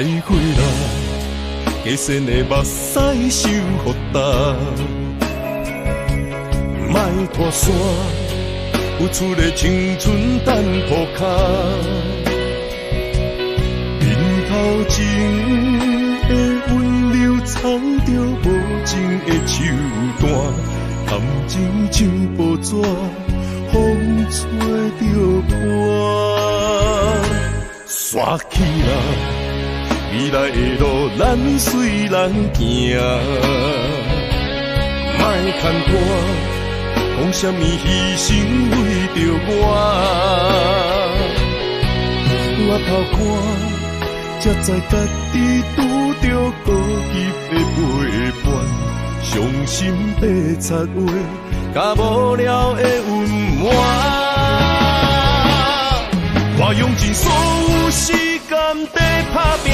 回来，加深的目屎受予干。莫拖山，有出的青春等铺脚。面头前的温柔藏着无情的手段，感情像薄纸，风吹着破。刷起来，未来的路咱随人行，莫牵拖。讲什么牺牲为着我头看，才知家己拄着孤寂的陪伴，伤心的插话，甲无聊的温暖。我用尽所有时间在打拼，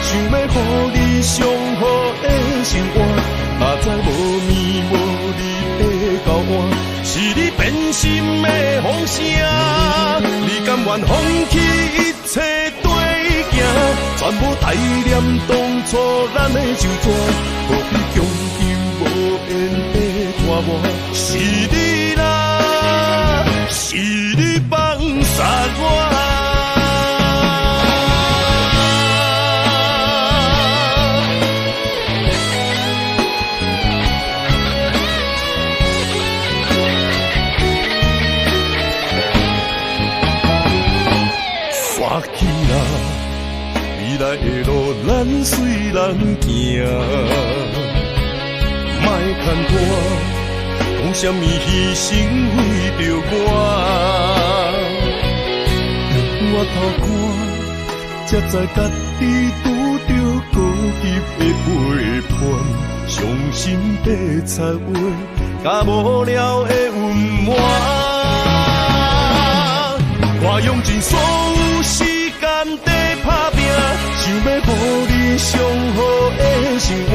想要予你上好的生活，哪知无眠无日的交换。是你变心的风声，你甘愿放弃一切对行，全部怀念当初咱的旧纸，何必强求无缘的拖磨？是你啦，是你放杀我。起来，未来的路咱随人行，莫牵拖，讲什么牺牲为着我头看，才知家己拄着孤寂的陪伴，伤心的插话，甲无聊的温暖。我用尽所有时间在打拼，想要予你上好的生活，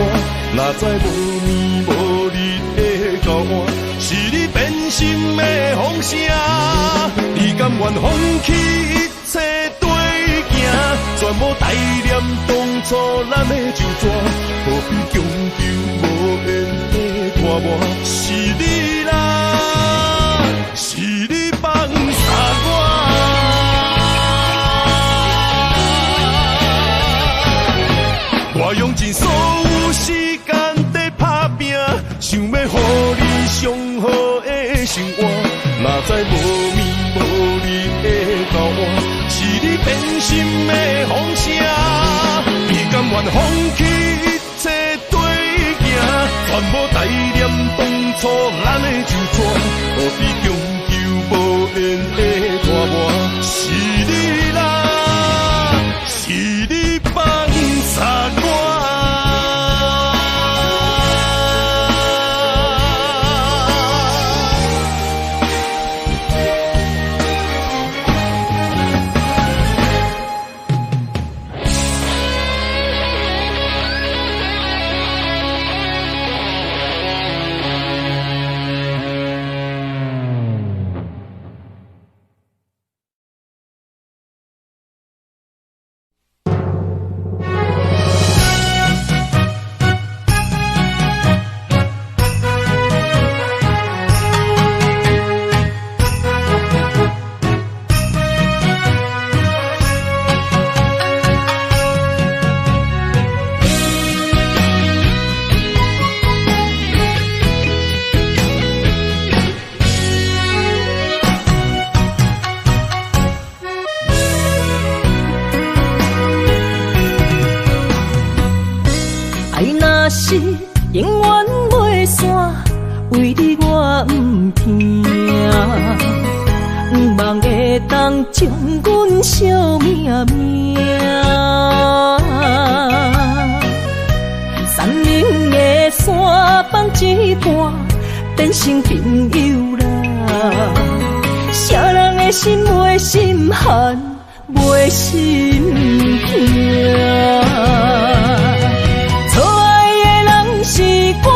哪知无眠无日的交换，是你变心的风声，你甘愿放弃一切对行，全部怀念当初咱的旧纸，何必强求无缘的拖磨？是你啦，是你放杀我。我用尽所有时间在打拼，想要予你上好的生活，哪知无眠无日的交换，是你变心的风声，你甘愿放弃一切对行，全部怀念当初咱的旧纸，何必强求无缘的拖磨？是你啦，是你放杀我。永远袂散，为你我不听，不望会当将阮惜命命。山林的山放一半，变成朋友啦。啥人的心袂心寒，袂心痛。是我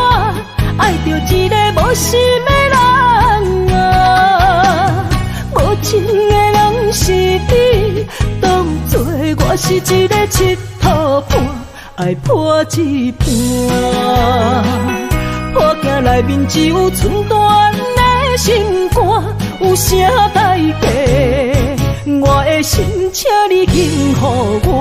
爱着一个无心的人啊，无情的人是你，当作我是一个佚佗爱破一半。破镜内面只有寸断的心肝，有啥代价？我的心，请你紧予我。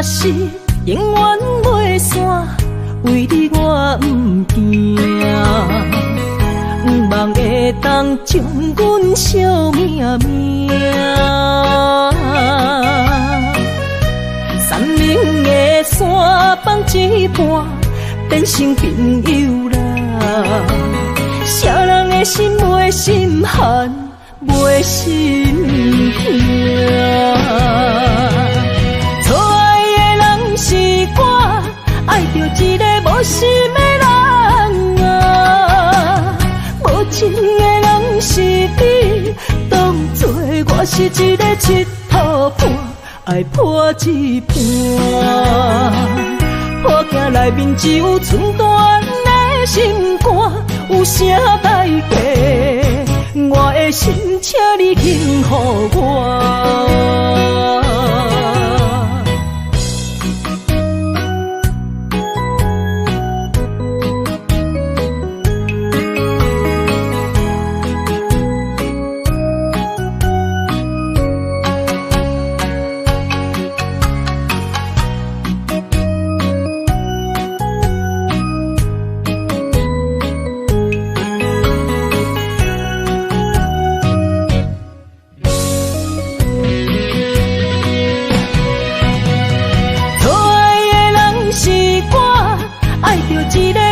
是永远袂散，为你我不惊，不望会当将阮惜命命。山明的山放一半，变成朋友啦。啥人的心袂心寒，袂心痛。是我爱着一个无心的人啊，无情的人是你，当作我是一个七套盘，爱破一半。破镜内面只有寸断的心肝，有啥代价？我的心，请你紧予我。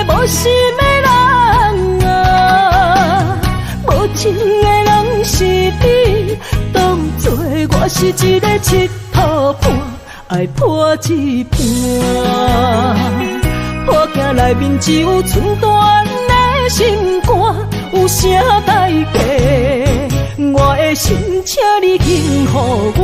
无心的人啊，无情的人是你，当作我是一个七套盘，爱破一半。破镜内面只有寸断的心肝，有啥代价？我的心，请你紧予我。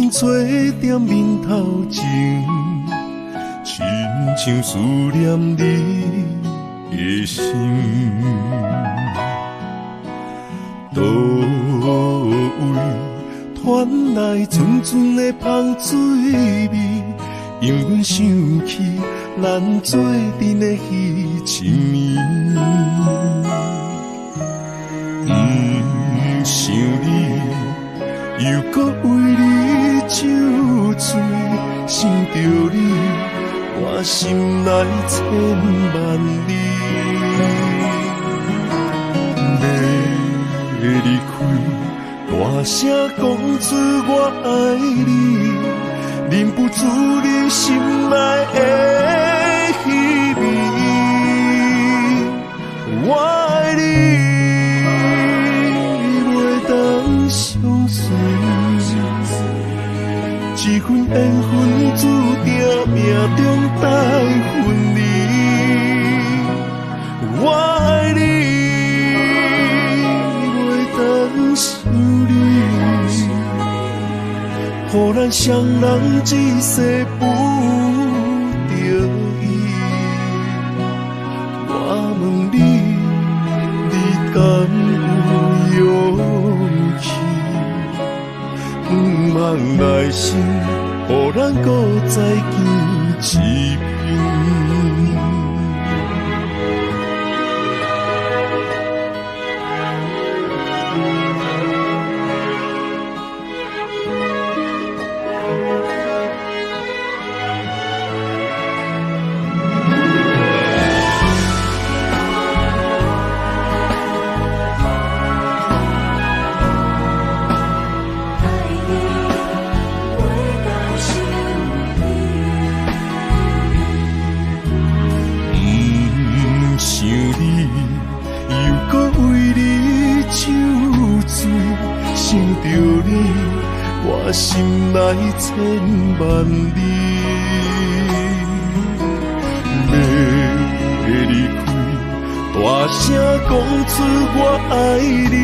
做点面头前，亲像思念你的心。倒位传来阵阵的香水味，因阮想起咱做阵的彼10年。不想你，又搁为你酒醉，想着你，我心内千万里。要离开，大声讲出我爱你，忍不住你心内的虚味。我爱你，袂当相随。一份缘分注定命中带分离。我爱你，想你，予咱双人一世不得已。我问你，你敢有勇气？不茫来生，予咱搁再见一面。我心内千万里，要离开，大声讲出我爱你，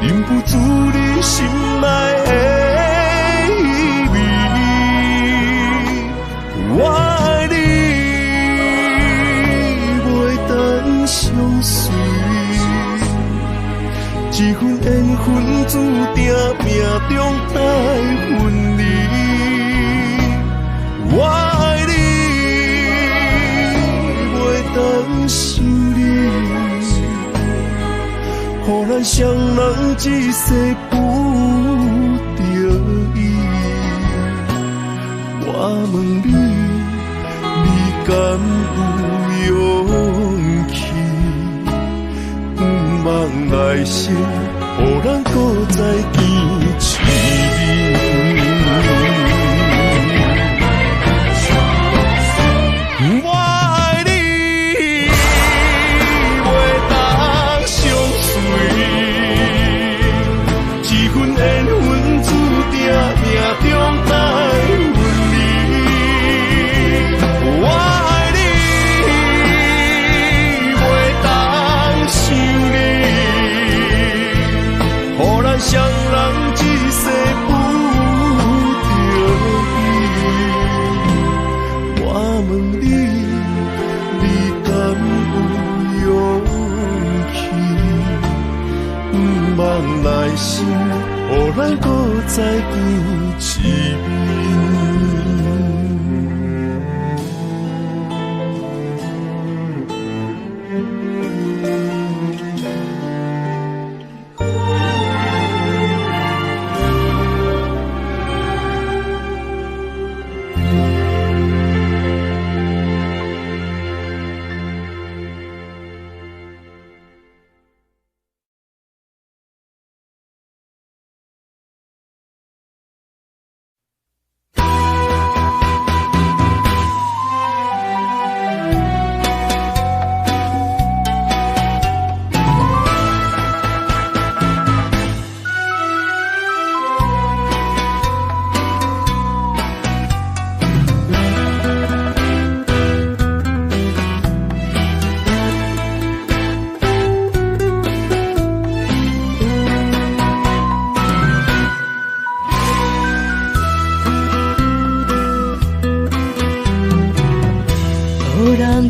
忍不住你心内的意味。我爱你，袂当相随。一份缘分注定命中带分离，我爱你，袂当想你，予咱双人一世不得已。我问你，你敢有勇气？望来生，予咱搁再见一面。我爱你，袂当相随，一份缘分注定命中带分离。我爱你，袂当想你。予咱双人一世不得已。我问你，你敢有勇气？不望来生，予咱搁再见一面。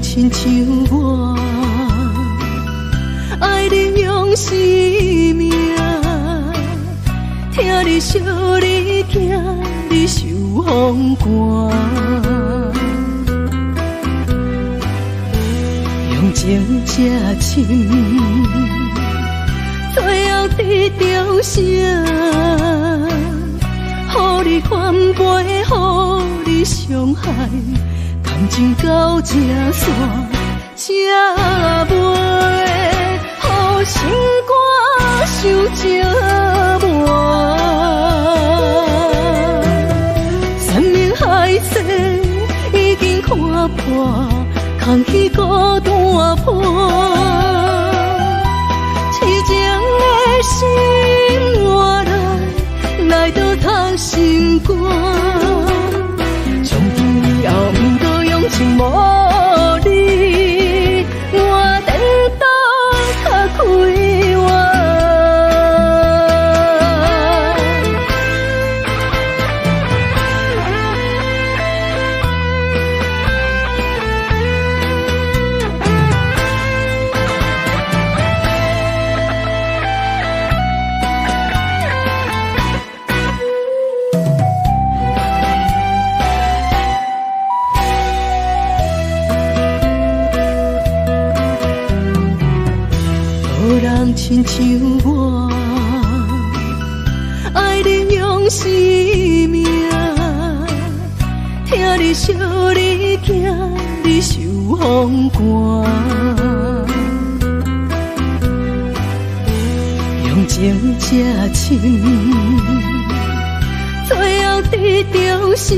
亲像我爱你用生命，听你笑你惊你受风寒，用情这深，最后得到啥？予你反背，予你伤害。感情到这线，才袂予心肝受折磨。生命海誓已经看破，空虚孤单破。痴情的心换来倒透心肝。从今以后不过用情无你，我颠倒较快活。生命，听你笑你行，你受风寒，用情这情，最后得到啥？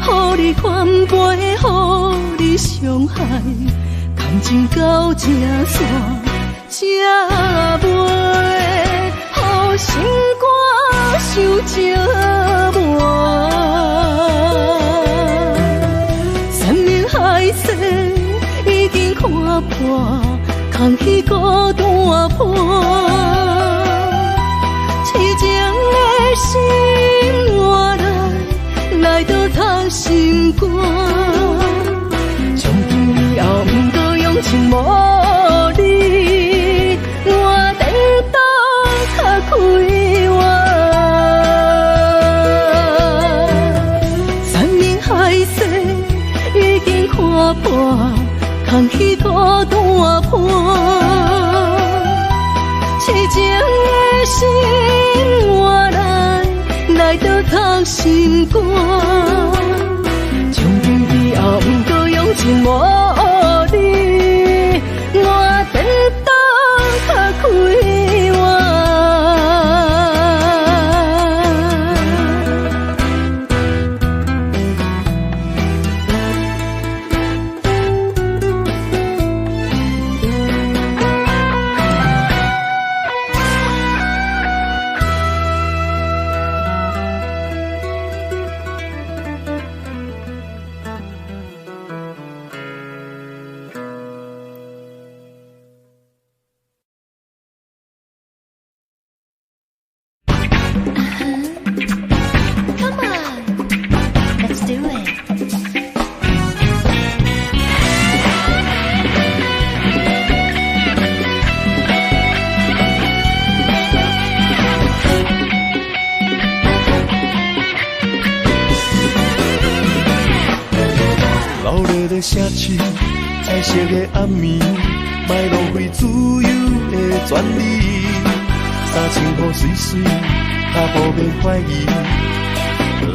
予你反背，予你伤害，感情到这线，这袂，予心肝受折磨。山盟海誓已经看破，空虚孤单破，痴情的心换来倒透心肝，从今以后不过用情无你，我等到较开我。山盟海誓已经看破，空虚孤单破，痴情的心换来倒透心肝，从今以后不过用情无你，我等到较开我。城市彩色的暗暝，莫浪费自由的权利。三千雨水水，脚步免怀疑。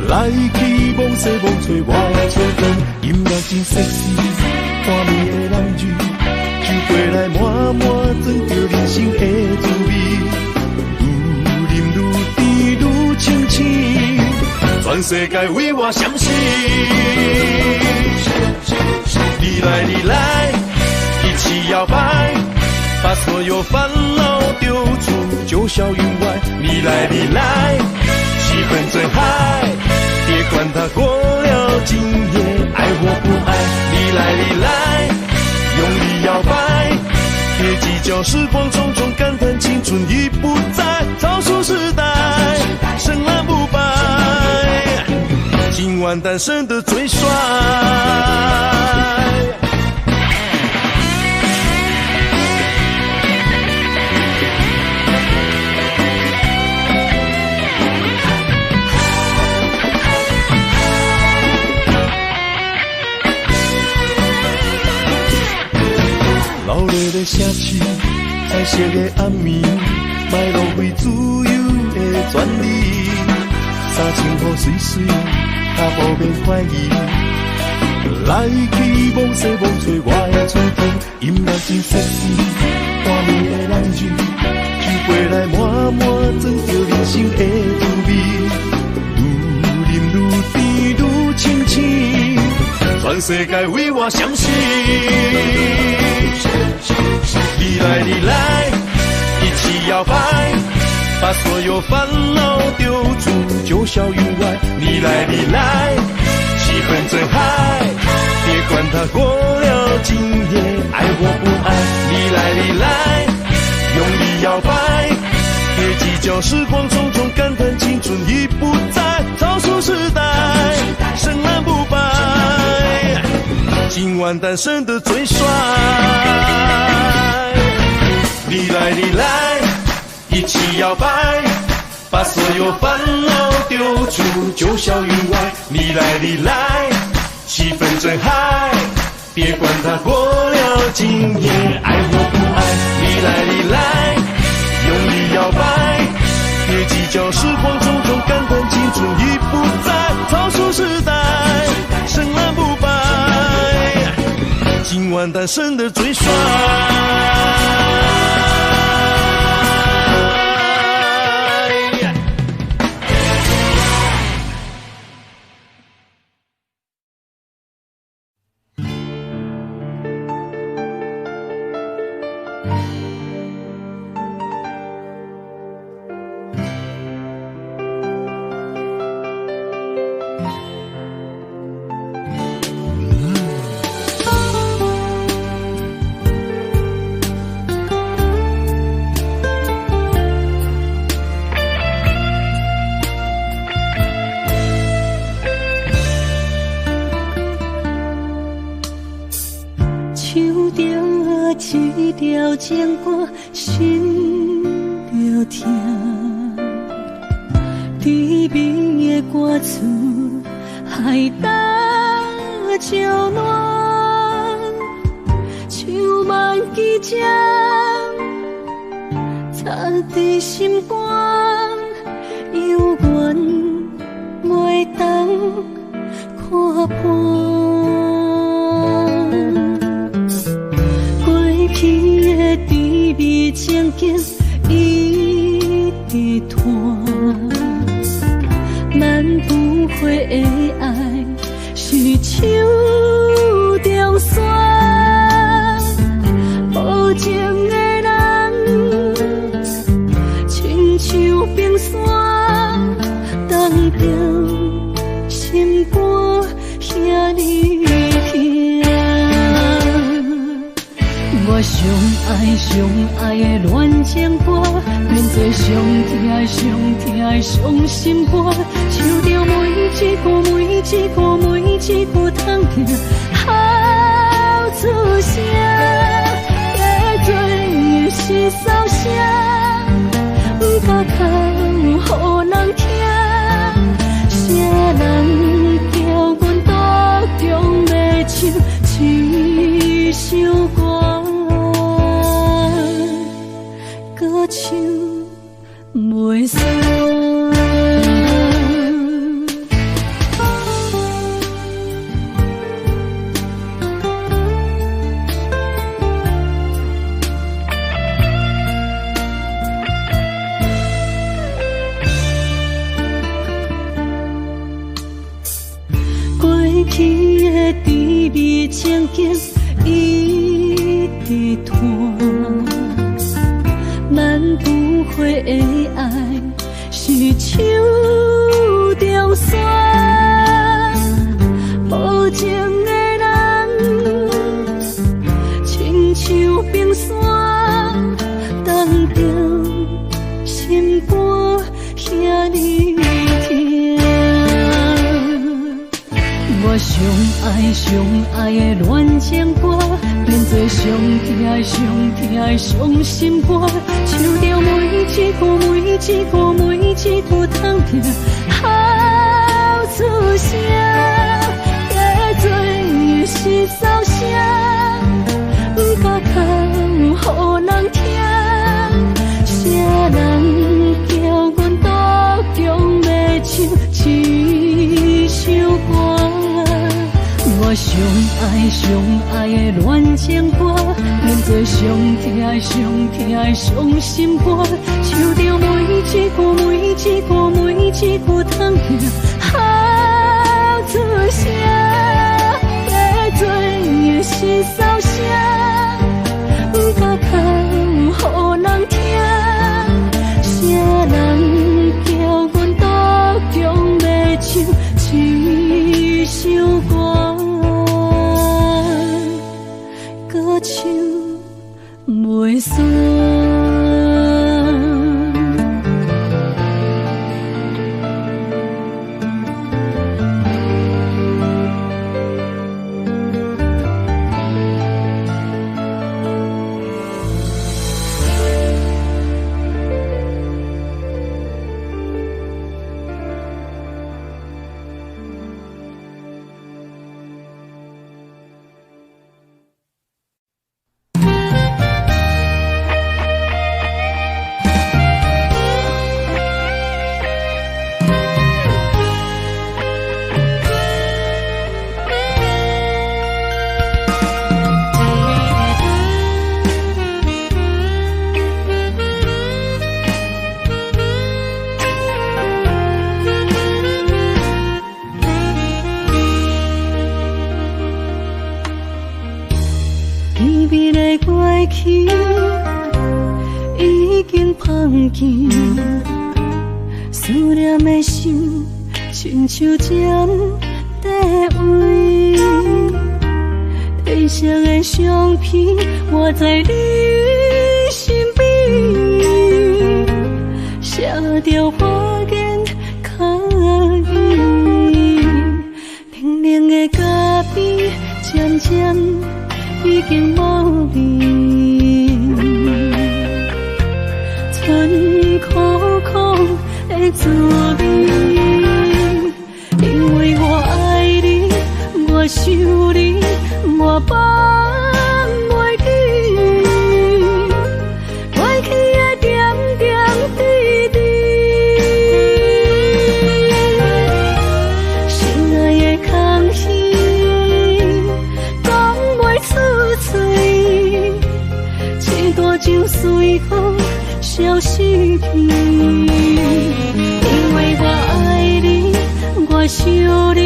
来去望西望吹，我的吹风，音乐真sek死，看你的人鱼，酒杯来满满装着人生的滋味。愈饮愈甜愈清醒，全世界为我闪烁。你来，你来，一起摇摆，把所有烦恼丢出，九霄云外。你来，你来，气氛最嗨，别管它过了今夜，爱或不爱。你来，你来，用力摇摆，别计较时光匆匆，感叹青春已不在，超速时代，深蓝不败，今晚单身的最帅。热烈的城市，彩色的暗暝，莫浪费自由的权利。三千雨水水，脚步免怀疑。来去望西望吹，我的吹风，音乐真sek死，看你的人鱼，酒杯来满满装着人生的滋味。愈饮愈甜愈清醒，全世界为我相信。你来，你来，一起摇摆，把所有烦恼丢出九霄云外。你来，你来，气氛最嗨，别管它过了今夜，爱或不爱。你来，你来，用力摇摆，别计较时光匆匆，感叹青春已不在，超速时代，深蓝不败，今晚单身的最帅。你来，你来，一起摇摆，把所有烦恼丢出九霄云外。你来，你来，气氛真嗨，别管它过了今夜，爱或不爱。你来，你来，用力摇摆，别计完单身的最帅。一条情歌，心就痛。低迷的歌词，海淡照暖，像万支针，插在心肝，犹原袂当看破。甜蜜情景一直拖，咱不会的爱是手中线，无情的人亲像冰山，冻着心肝遐尼痛。我上爱的恋情歌，变做上痛的伤心歌，唱着每一句痛痛好出声，加做的是骚声，不敢口予人听，啥人叫阮独强要唱一首歌。歌唱袂煞。过去的甜蜜情景一直拖。咱不会的爱是手中线，无情的人亲像冰山，冻着心肝遐尼痛。我上爱的恋情歌，变做上痛的伤心歌，唱着每一句痛痛好出声，加做的是骚声，不敢口予人听，啥人叫阮独强要唱一首歌。我上爱的恋情歌，变做上痛的伤心歌，唱着每一句痛痛好出声，加做的是骚声，不敢口予人听，啥人叫阮独强要唱一首歌。歌唱袂煞。经放弃，思念的心亲像针在围，褪色的相片画在你身边，写着花言巧语，冷冷的咖啡渐渐已经无味，春苦苦的滋味，因为我爱你，我想你，我放袂记，过去的点点滴滴，心爱的空虚讲袂出嘴，一大场随风消失去，因为我爱你，我想你，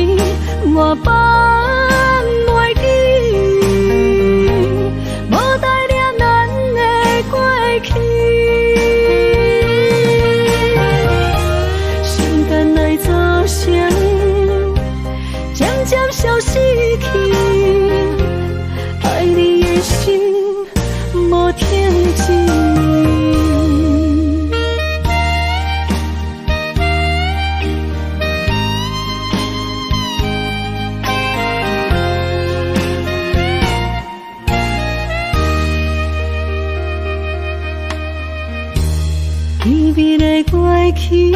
我放袂记，无代念咱的过去，时间来作声，渐渐消失去，爱你的心无停止。美丽的过去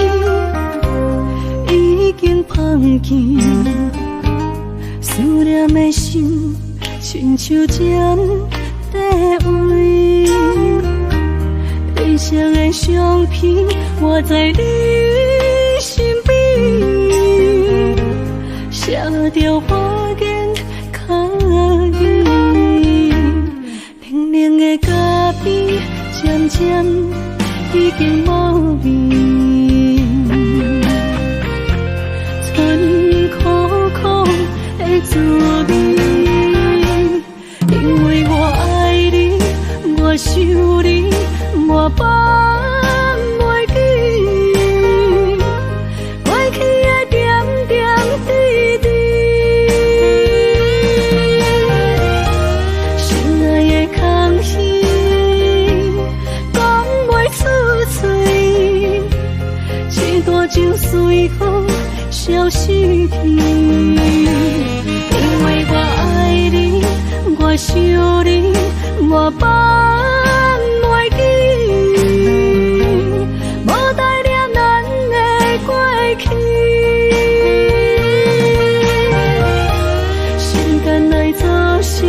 已经放弃，思念的心亲像针在围，褪色的相片画在你身边，写着花言巧语，冷冷的咖啡渐渐已经无味，春苦苦的滋味，因为我爱你，我想你，我放袂记，过去的点点滴滴，心爱的空虚讲袂出嘴，一大场随风消失去，因为我爱你，我想你，我放袂记，无代念咱的过去，时间来作声，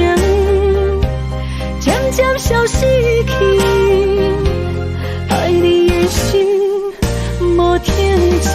渐渐消失去，爱你的心无停止。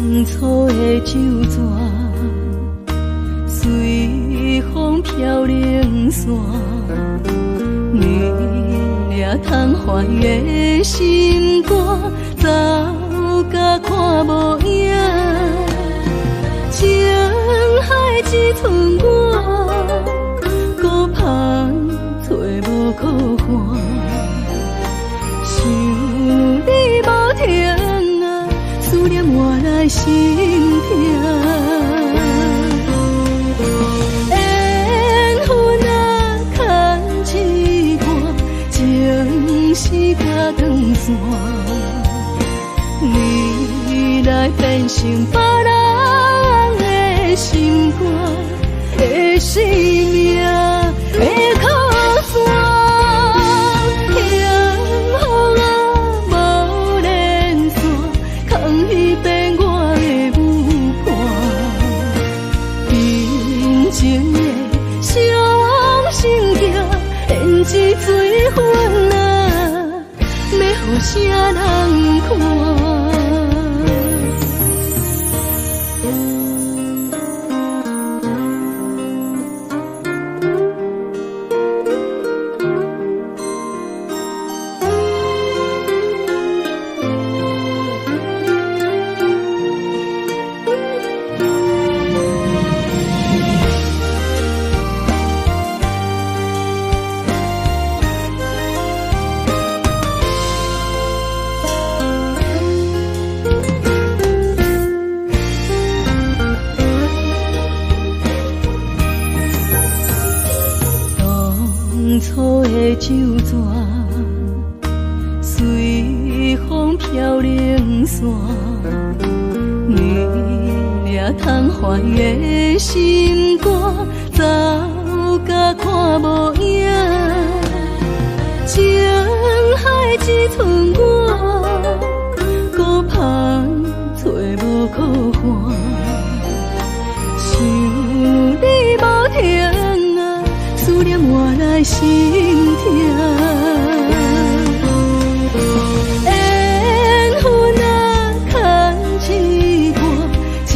当初的旧纸，随风飘零散，你掠窗怀的心肝，走甲看无影，情海只剩我，孤芳找无可看，想你无停啊，思念活来心痛。时隔长线，你来变成别人的心肝的生命的靠山，幸福啊无连线，空虚变我的舞伴，真情的双心行，胭脂水粉啊，要予啥人看？初的酒泉，随风飘零散，你掠窗怀的心肝，走甲看无影，情海只剩我，孤帆找无靠岸，想你无停。思念换来心痛，缘分啊牵一段，情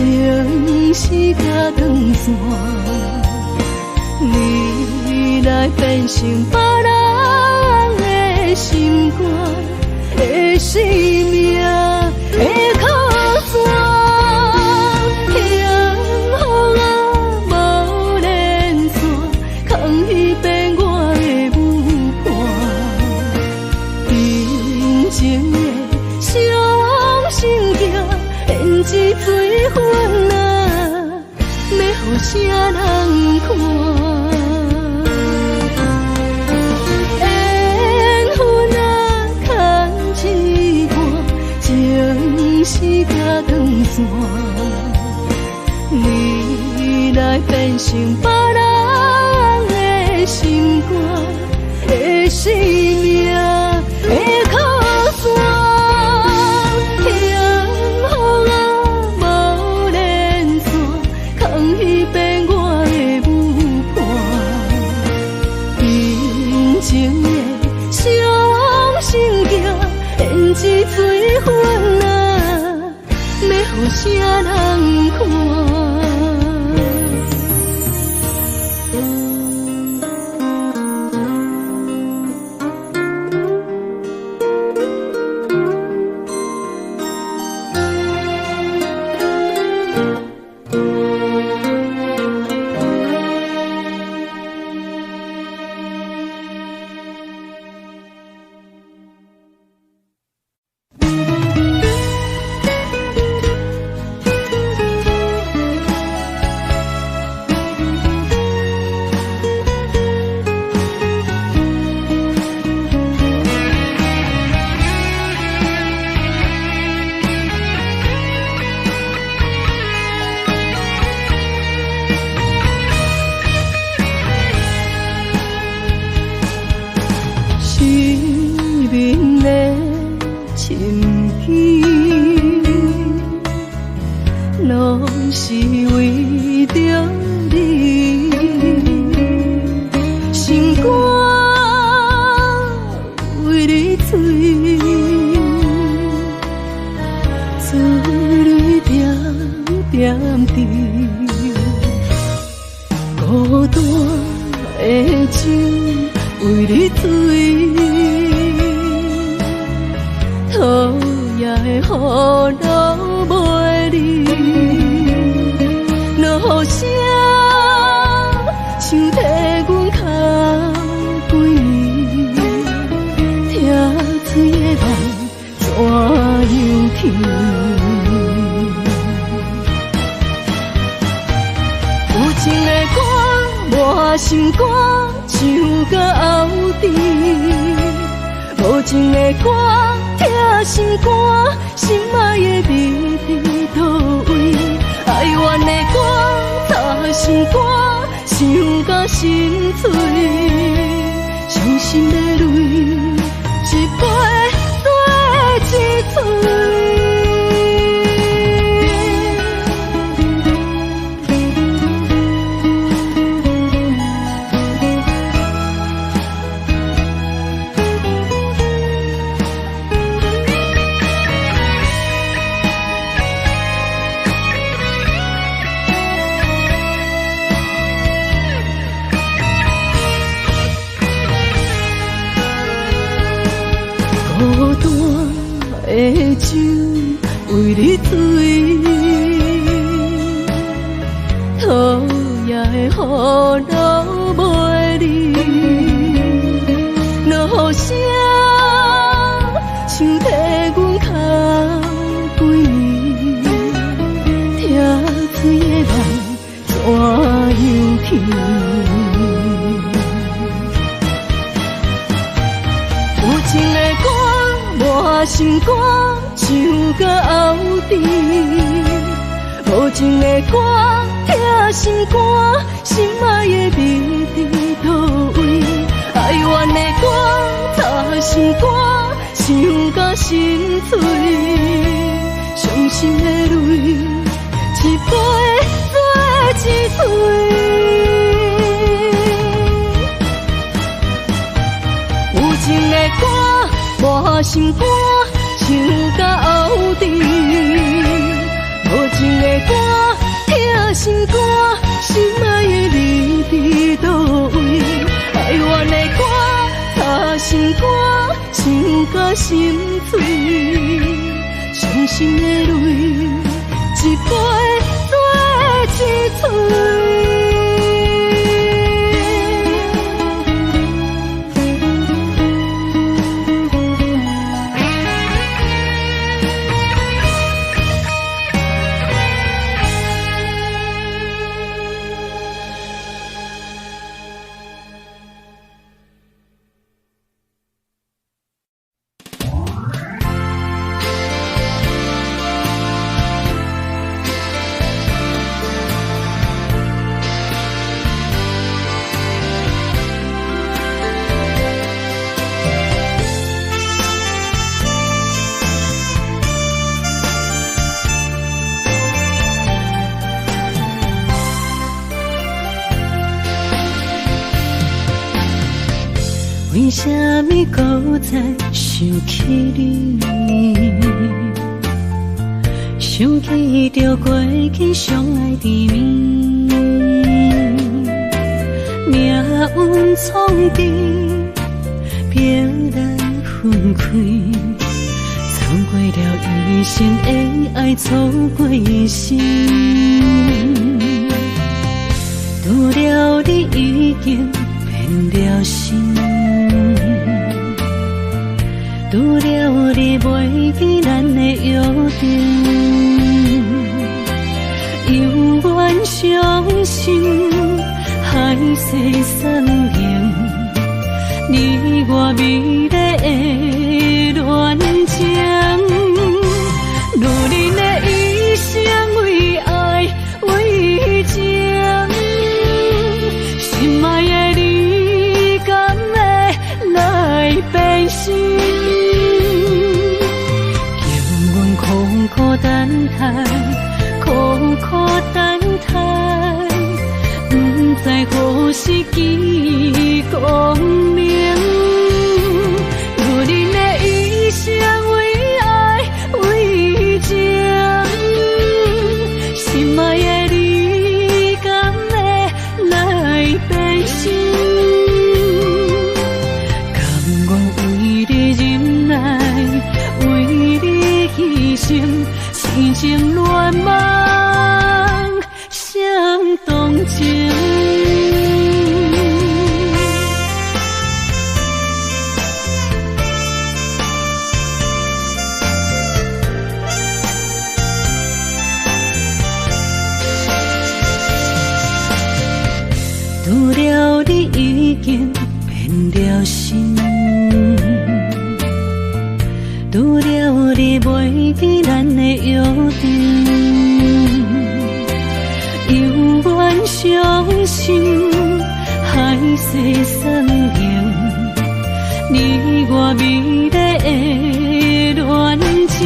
丝甲断线，你来变成别人的心肝的生命的靠山。胭脂水粉啊，要予啥人看？缘分啊，牵一段，情丝甲断线，你来变成别人的心肝的生命的靠山。胭脂水粉啊，要予啥人看？是为着你，心肝为你醉，珠泪点点滴，孤单的酒为你醉，讨厌的雨流袂离。落声像替阮哭几年，听嘴的梦怎样去？有情的歌满心肝，唱到后甜；无情的歌痛心肝，心爱的秘密。歌，想甲心碎，伤心的泪，一杯对一嘴。孤单的酒为你醉，讨厌的雨流袂离，落声像替阮哭几年，听嘴的梦怎样去？有情的歌，满心肝，唱到后甜；无情的歌，疼心肝，心爱的你伫倒位？哀怨的歌，擦心肝，想甲心碎，伤心的泪，一杯做一嘴。有情的歌，满心肝，唱到后甜；无情的歌，疼心肝，心爱的你伫倒位？哀怨的歌，擦心肝，想甲心碎，伤心的泪，一杯做一嘴。为什么搁再想起你？想起着过去相爱的面，命运创治，平淡分开，错过了一生的爱，错过一生。拄了你已经变了心。拄了你袂记咱的约定，永远相信海誓山盟，你我美丽的恋情，女人的一生为爱为情，心爱的你敢会来变心？苦苦等待，苦苦等待，不知何时见光明。女人的一生为爱为情，心爱的你敢会来变心？甘愿为你忍耐，为你牺牲。心情乱梦想动情，拄了你已经变了心，拄了你袂记咱的约定，永远相心海誓山盟，你我美丽的恋情，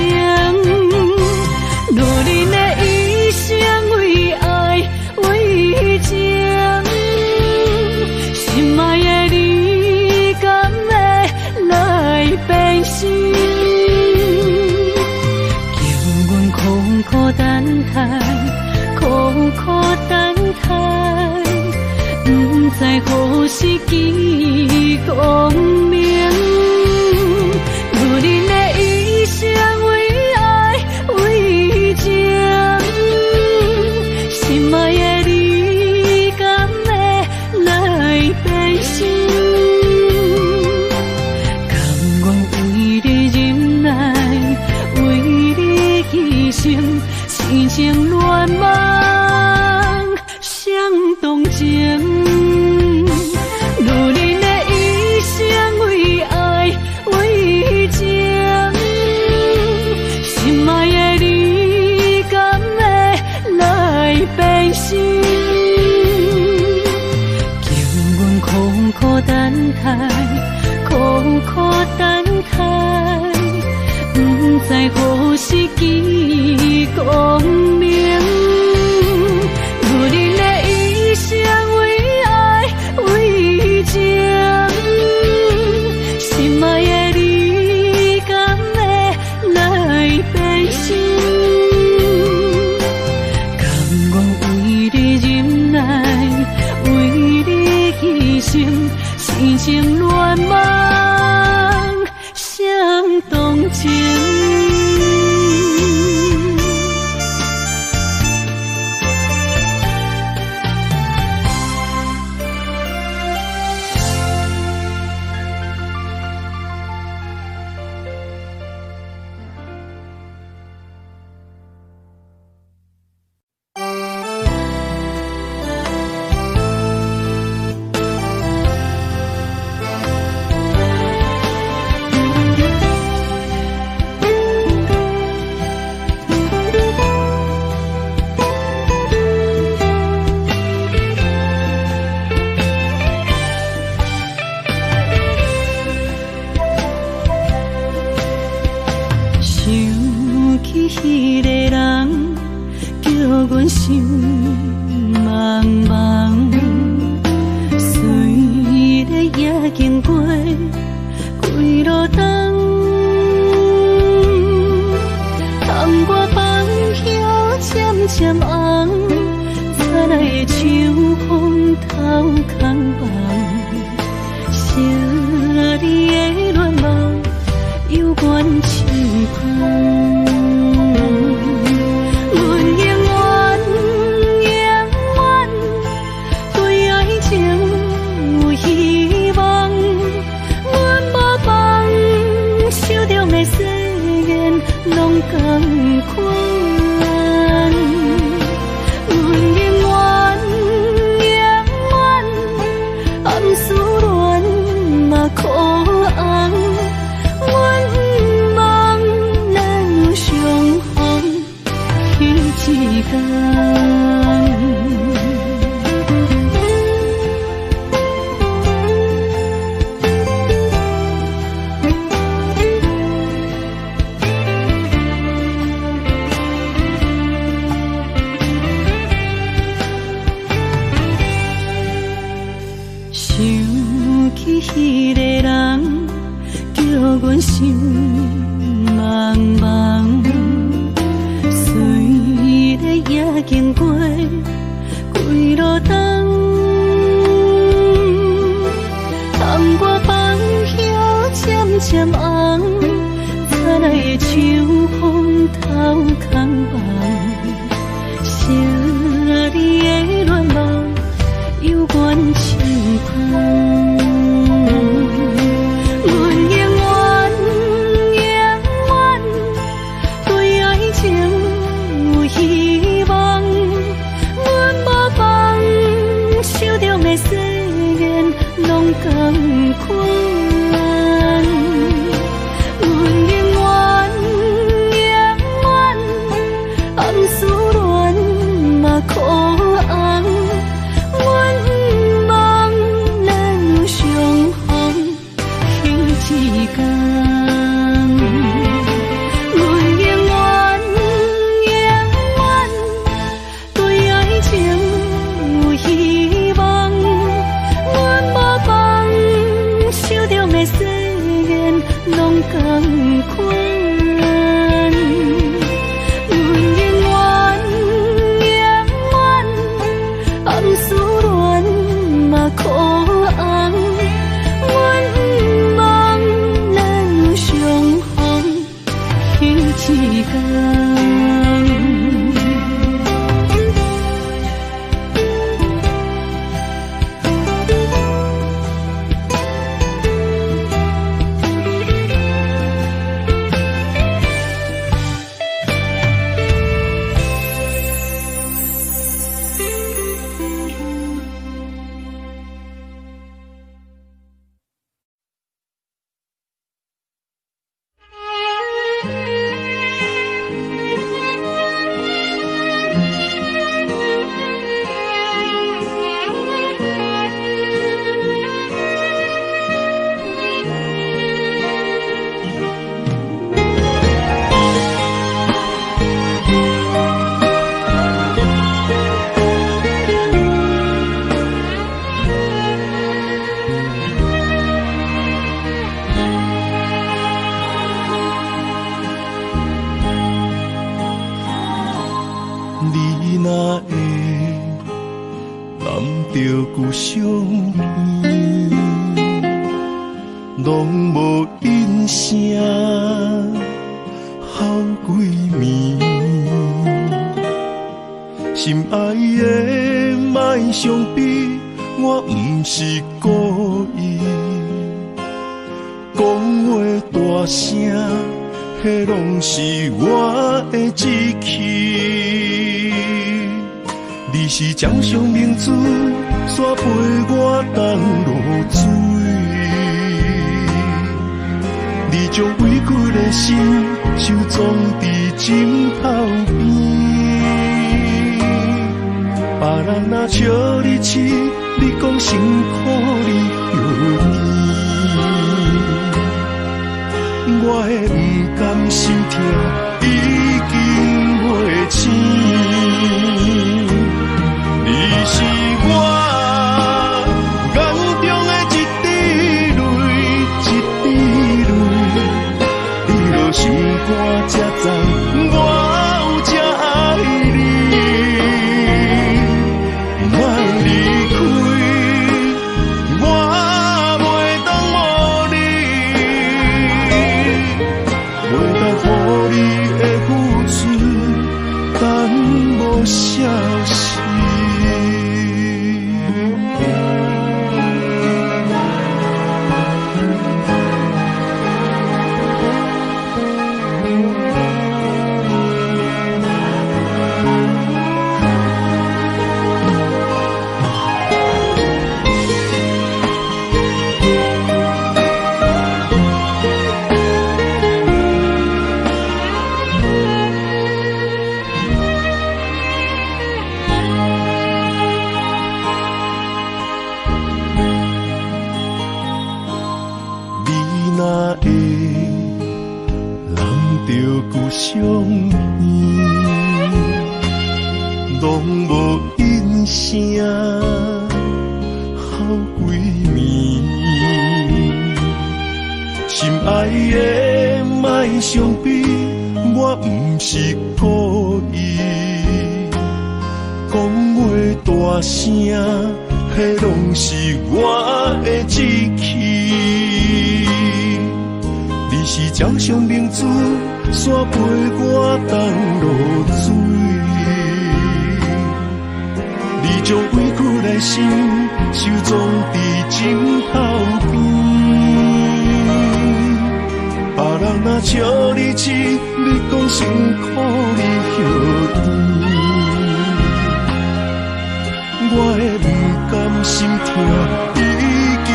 路人的一生为爱为情，心爱的你敢会来变心？叫阮苦苦等待，苦苦等待，不知何时见光明。女人的一生为爱为情，心爱的你敢会来变心？甘愿为你忍耐，为你牺牲，生情乱梦相同情。女人的一生为爱为情，心爱的你敢会来变心？叫阮苦苦等待，苦苦等待，不知何时见光明。女人的一生为爱为情，心爱的你敢会来变心？甘愿为你忍耐，为你牺牲，生情乱梦相同情。迄个人叫阮心茫茫，随日也经过几路灯，窗外风叶渐渐红，早来的秋风透空房，昔日的恋梦犹原轻狂。拢同款，阮永远暗思恋嘛可红，阮不望咱相逢彼一天。迄个人叫阮心茫茫，随日也经过几路灯，窗外风叶渐渐红，早来的秋风透空房，昔日的恋梦犹原轻狂。拢同款，阮永远暗思恋嘛可红，阮你若会揽着故乡片，拢无音声，好几暝。心爱的，莫伤悲，我不是故意。讲话大声，迄拢是我的志气。你是掌上明珠，煞陪我东落水。你将委屈的心收藏伫枕头边。别人若笑你痴，你讲辛苦你休眠，我的不甘心痛已经袂醒。你是我眼中的一滴泪，一滴泪，你若心肝才知我有这爱你。消息。相片，拢无音声，好几暝。心爱的，莫伤悲，我不是故意。讲话大声，迄拢是我的志气。你是掌上明珠，煞陪我东落水。你将委屈的心收藏伫枕头边。别人若笑你痴，你讲辛苦你休眠。我的不甘心痛已经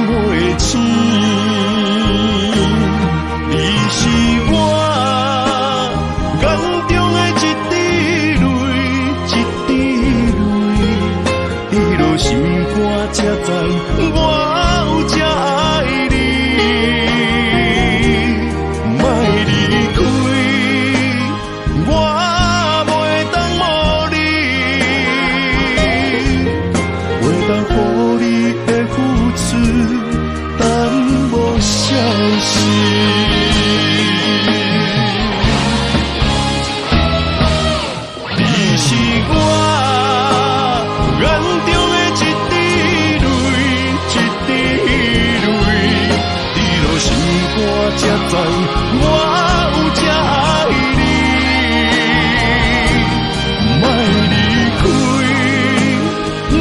袂醒。你是我眼中的一滴泪，一滴泪，你落心肝才知我有这爱你。莫离开，我袂当无你，袂当予你的付出等无消息。我才知我有这爱你，莫离开，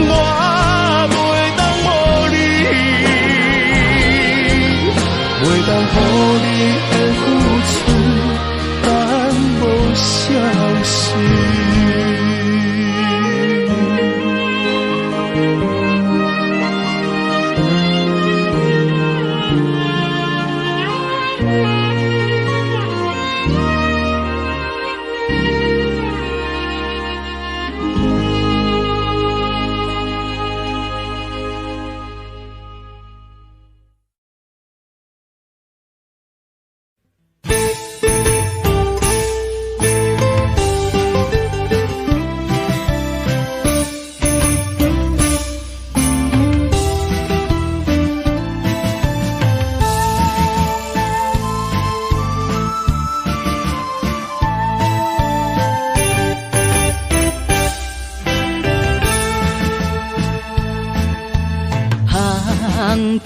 我袂当无你，袂当予你的付出等无消息。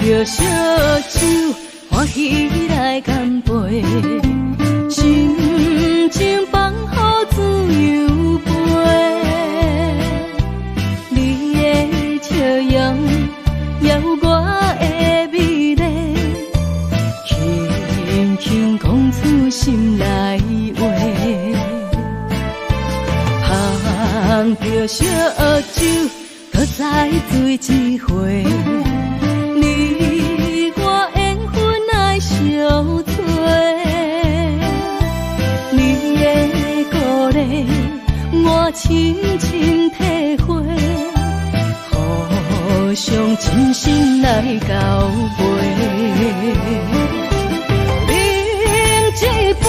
着烧酒，欢喜来干杯，心情放好自由飞。你的笑容也有我的美丽，轻轻讲出心内话。捧着烧酒，搁再醉一回。你我缘分爱相随，你的鼓励我深深体会，互相真心来交陪。饮一杯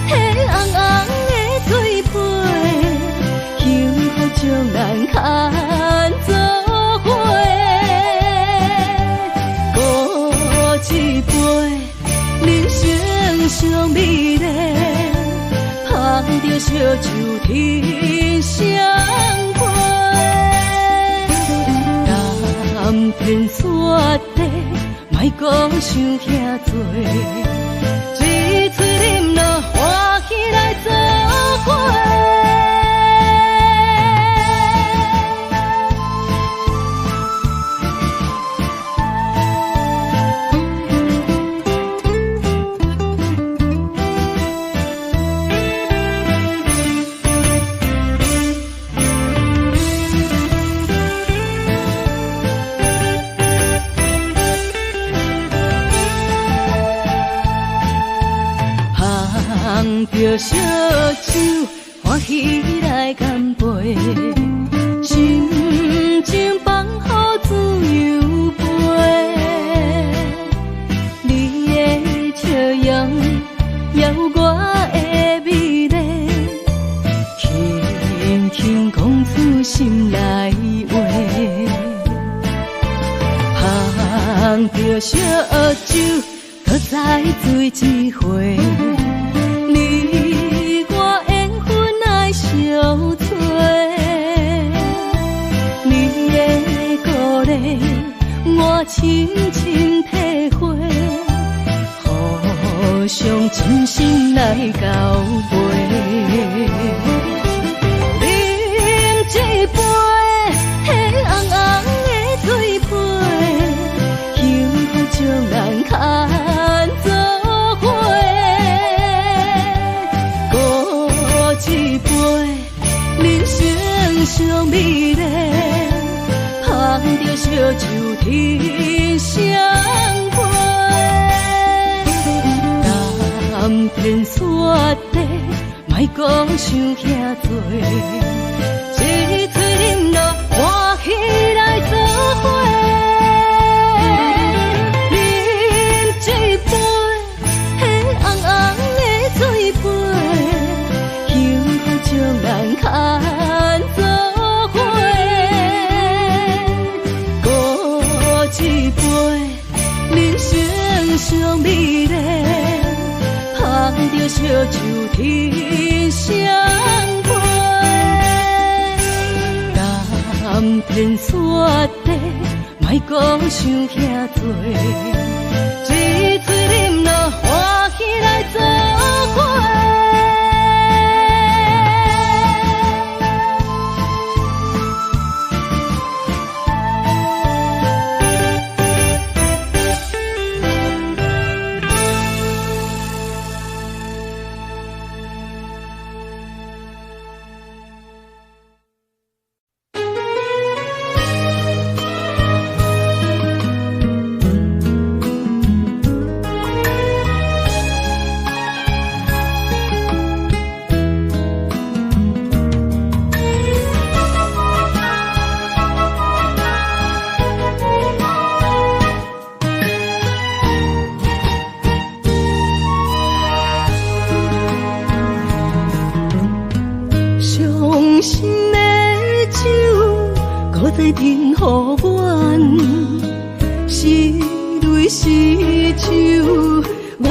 迄红红的水杯，幸福将咱牵做伙。一杯人生上美丽，捧着烧酒天相陪。谈天说地，莫讲想遐多，一嘴饮了欢喜来做伙。捧着烧酒，欢喜来干杯，心情放好自由飞。你的笑容也有我的美丽，轻轻讲出心内话。捧着烧酒，搁再醉一回。你我缘分爱相随，你的鼓励我深深体会，互相真心来交陪。饮一杯迄红红的水杯，幸福将咱牵做伙。一杯人生上美丽，捧着烧酒天相陪。谈天说地，莫讲想遐多，一嘴饮了欢喜来做伙。饮一杯迄红红的水杯，将咱牵做伙。喝一杯人生上美丽，捧着烧酒天相陪。谈天说地，莫讲想遐多，一嘴饮了欢喜来做伙。在停予阮，是泪是酒，我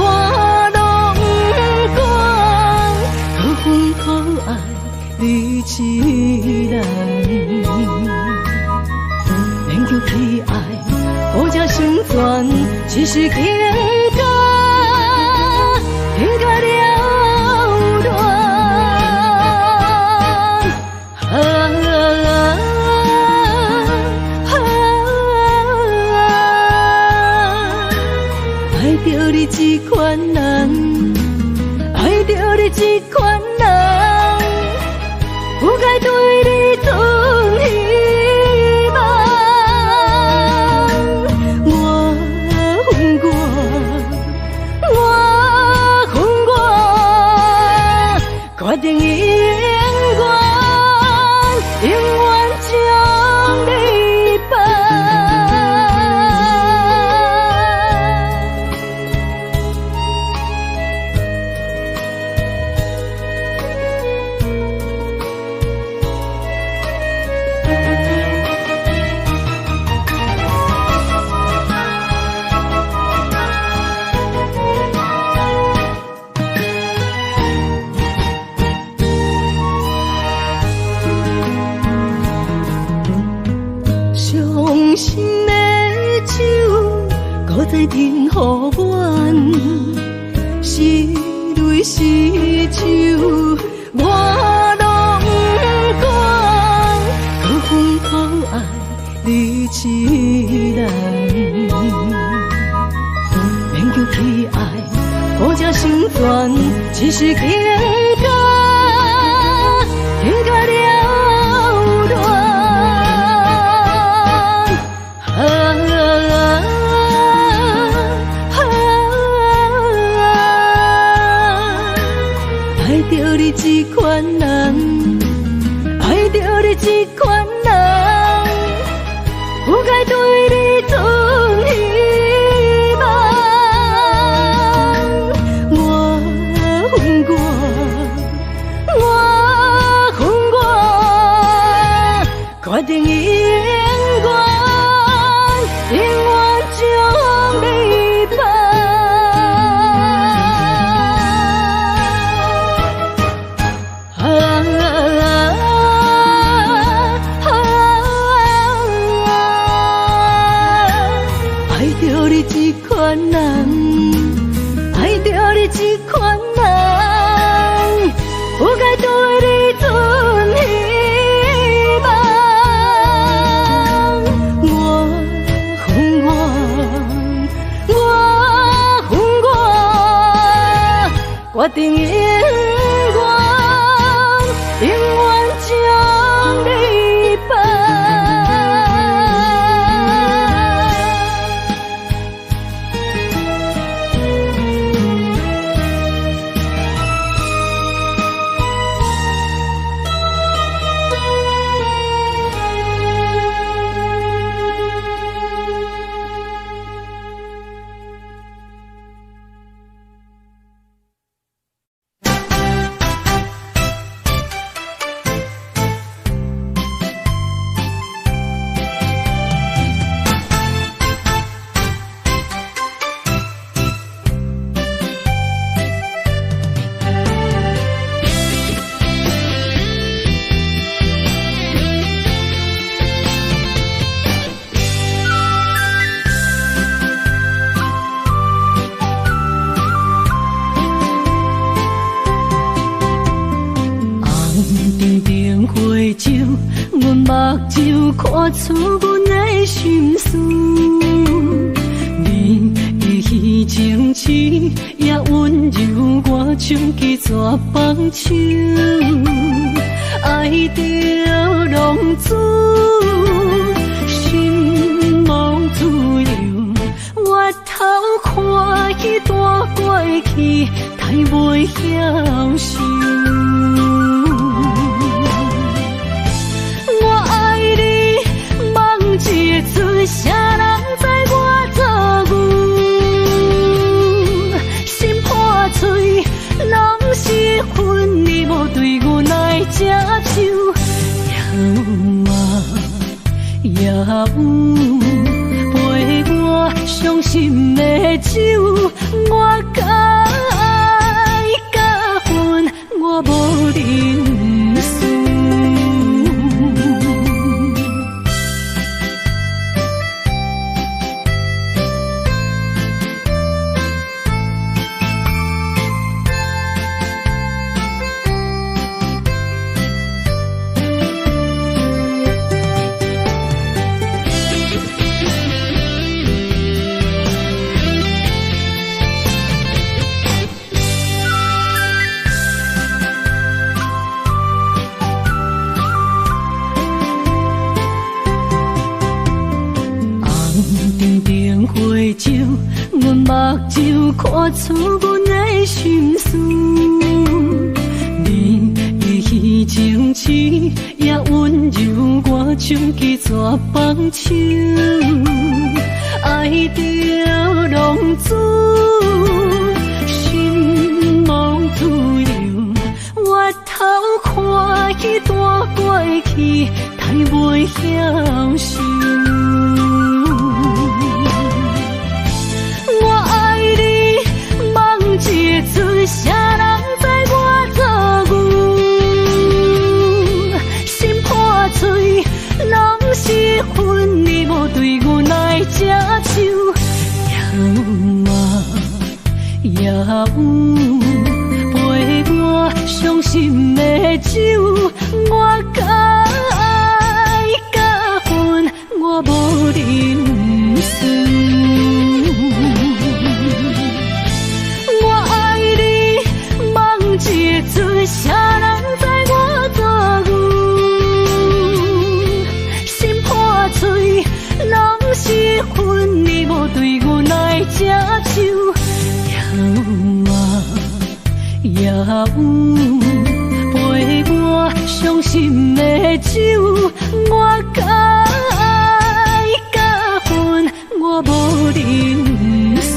拢不管，可恨可爱你一人，免求去爱，我才想是情歌，情歌了断。爱着你这款人，爱着你这款人，不该对你存希望。我恨我，决定永远将你放。伤心的酒，搁再停予阮，是泪是酒，我拢不管，搁分口爱你一人，免求去爱，好才成全，只是情歌，情歌了断。爱着你这款人，爱着你这款人，不该对你存希望。我恨我，决定永远将你放。爱着你这款人，爱着你这款人，不该对你存希望。我恨我，决定永远将你放。阮目睭看出阮的心事，你的虚情痴也温柔，我像去蛇放手，爱着浪子，心无自由，我头看去大过去，太袂晓受。谁人知我做牛？心破碎，拢是恨你无对阮来接受。也有陪我伤心的酒，我甲爱甲恨，我无认输。看出阮的心事。你伊情痴也温柔，我像枝蛇放手，爱着浪子，心无自由。我头看去大过去，太袂享受。我爱你，梦一阵，啥人知我做牛？心破碎，拢是恨你无对我来接手。也有陪我伤心的酒，我甲爱甲恨，我无认输。我爱你，梦一阵，啥人知我做牛？心破碎，拢是恨你无对我来接手。也有陪我伤心的酒，我甲爱甲恨，我无认输。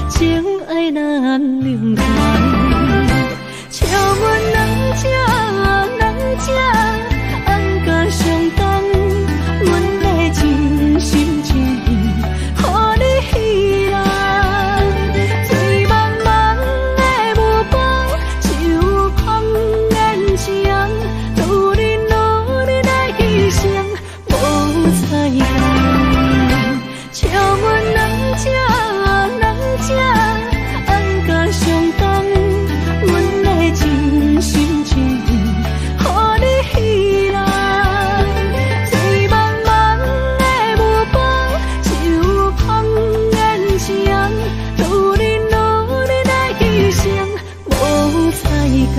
情爱难两全，笑阮两者安甲相同，阮的真心真意，予你稀烂。醉茫茫的目光，就放眼前，努力来牺牲，无彩工。笑阮两者安甲相同，阮的真心真意，予你稀烂。醉茫茫的目光，就放眼前，努力来牺牲，无彩工。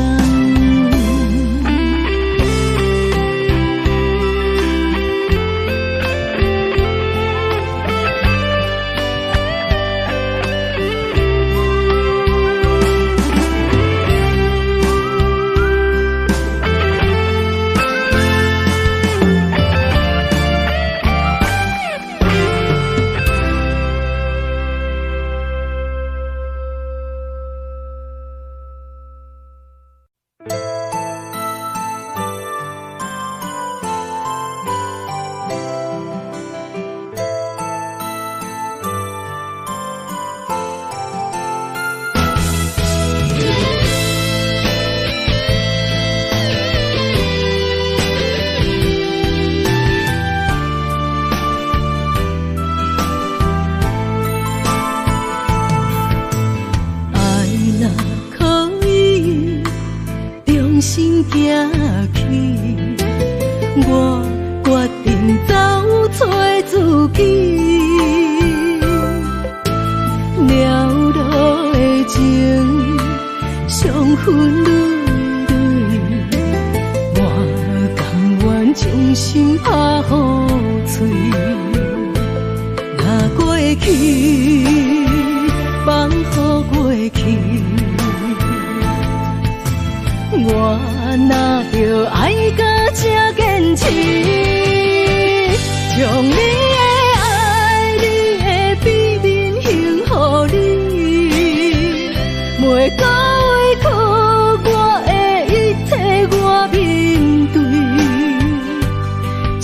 心行去，我决定走找自己。了路的情，伤痕累累，我甘愿将心拍雨碎。若过去，放乎过去。我若着爱到这坚持，将你的爱、你的秘密献予你，袂到委屈我的一切，我面对。情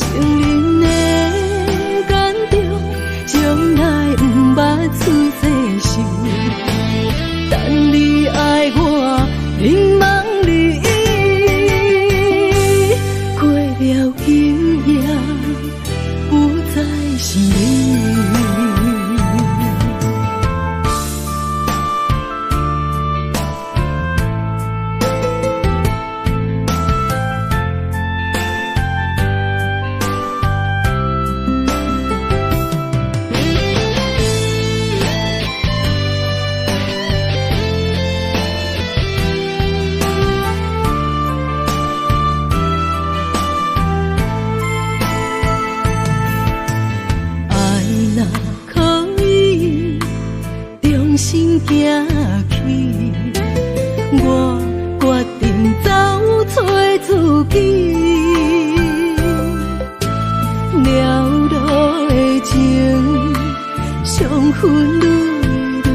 人的感动，从来不捌出世事，等你爱我，迷茫。心行去，我决定走找自己。了路的情，伤痕累累，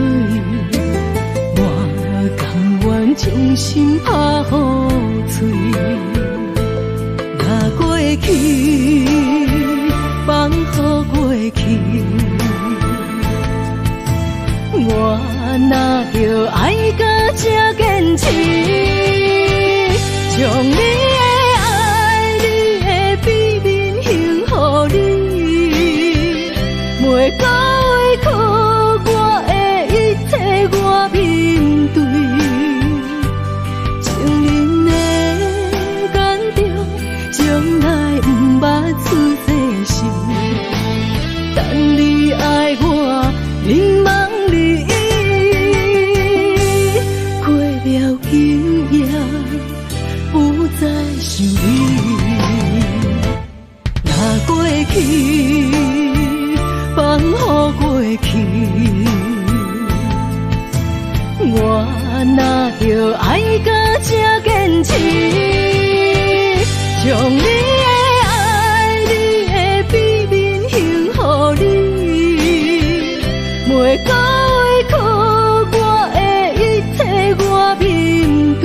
我甘愿将心拍雨碎。若过去，放乎过去。我若着爱到这坚持，将你的爱、你的秘密献予你，袂到委屈我的一切，我面对。情人的感动，从来不捌出世事，等你爱我，迷茫。不再想你，若过去，放乎过去。我若着爱到这坚持，将你的爱、你的秘密献予你，袂到委屈我的一切，我面对。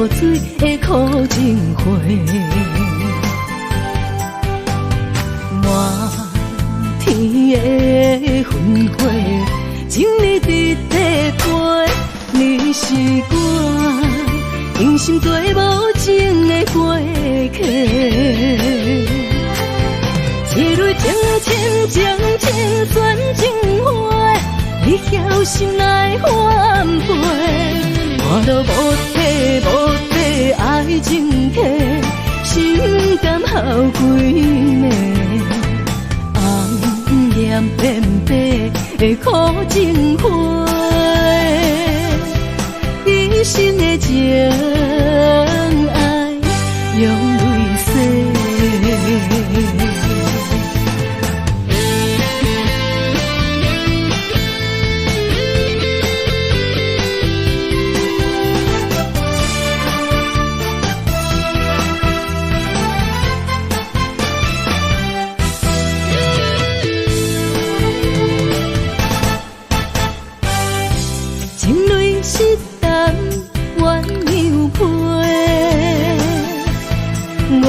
落水的苦情花。满天的烟火，情你伫地陪，你是我用心做无情的过客。一蕊情深情深选情花，你晓心来反背。我都无底爱情客，心甘好几暝。红颜变白的苦情花，一生的情爱用泪洗。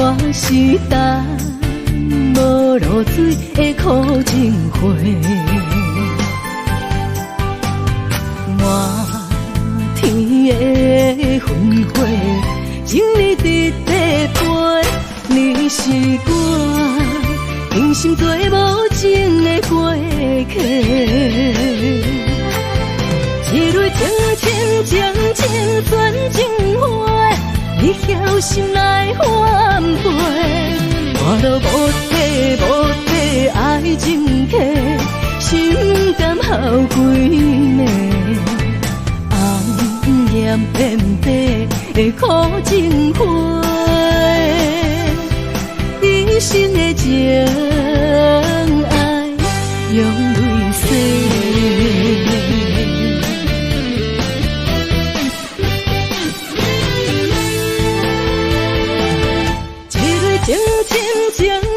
我是等无落水的苦情花，满天的烟火，情你伫地陪，你是我用心做无情的过客。一蕊情深选情花，你晓心来反背。我都无底爱情客，心甘好几暝。红颜变白的苦情花，一生的情爱用泪洗。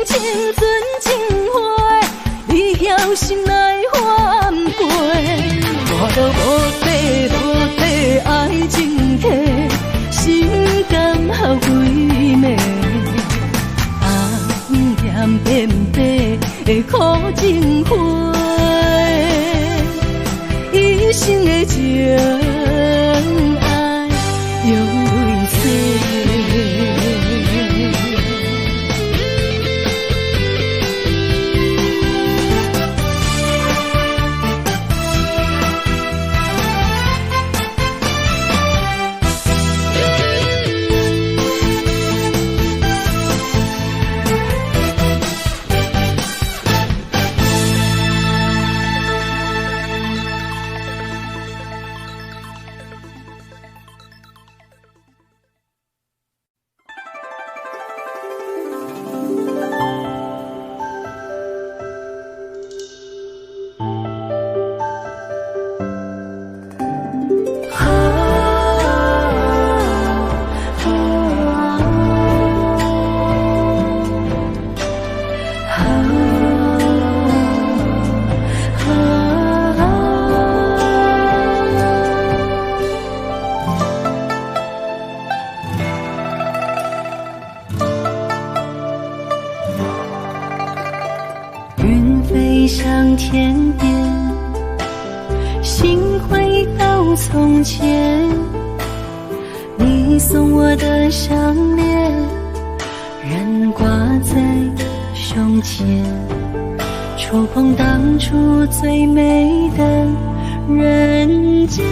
情纯情花，你晓心来反背。我都无底爱情客，心甘好几暝。红颜变白的苦情花，一生的情爱用泪洗。上天边，心回到从前，你送我的项链仍挂在胸前，触碰当初最美的人间。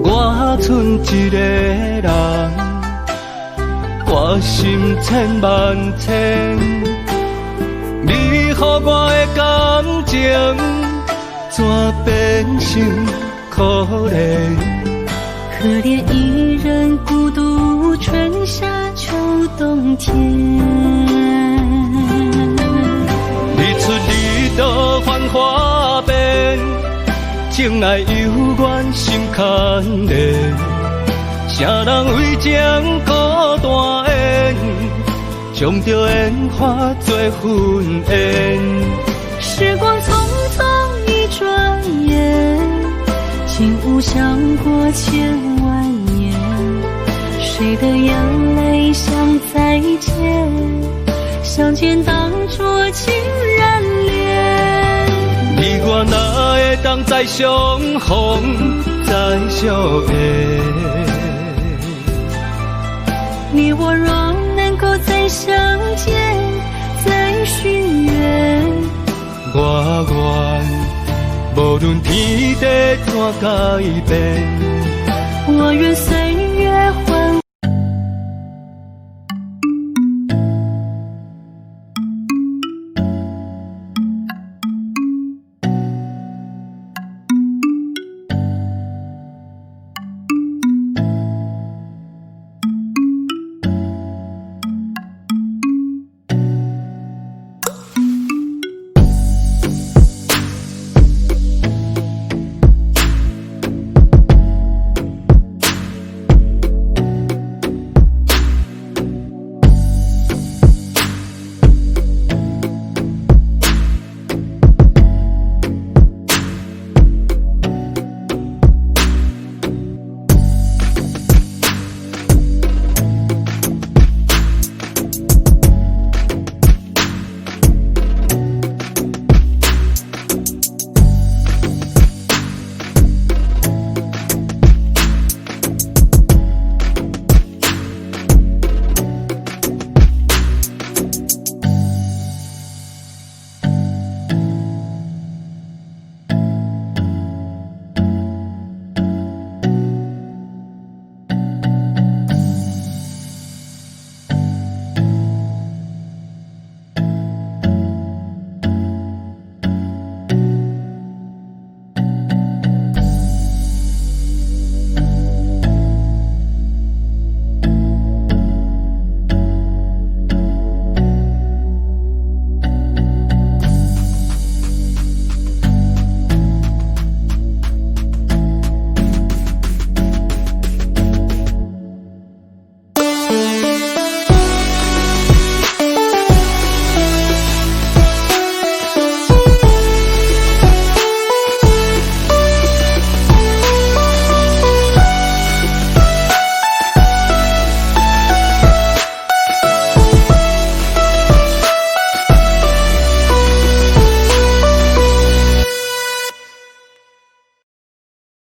我剩一个人，我心千万千，你予我的感情，怎变成可怜？可怜一人孤独，春夏秋冬天。日出日落繁华变，情爱犹原心牵连。啥人为将孤单烟，将着烟花做婚宴。时光匆匆一转眼，竟无想过千万年，谁的眼泪像再见，相见当作情人恋。你我哪会当再相逢再相会？你我若能够再相见再续约，我愿无论天地怎改变，我愿随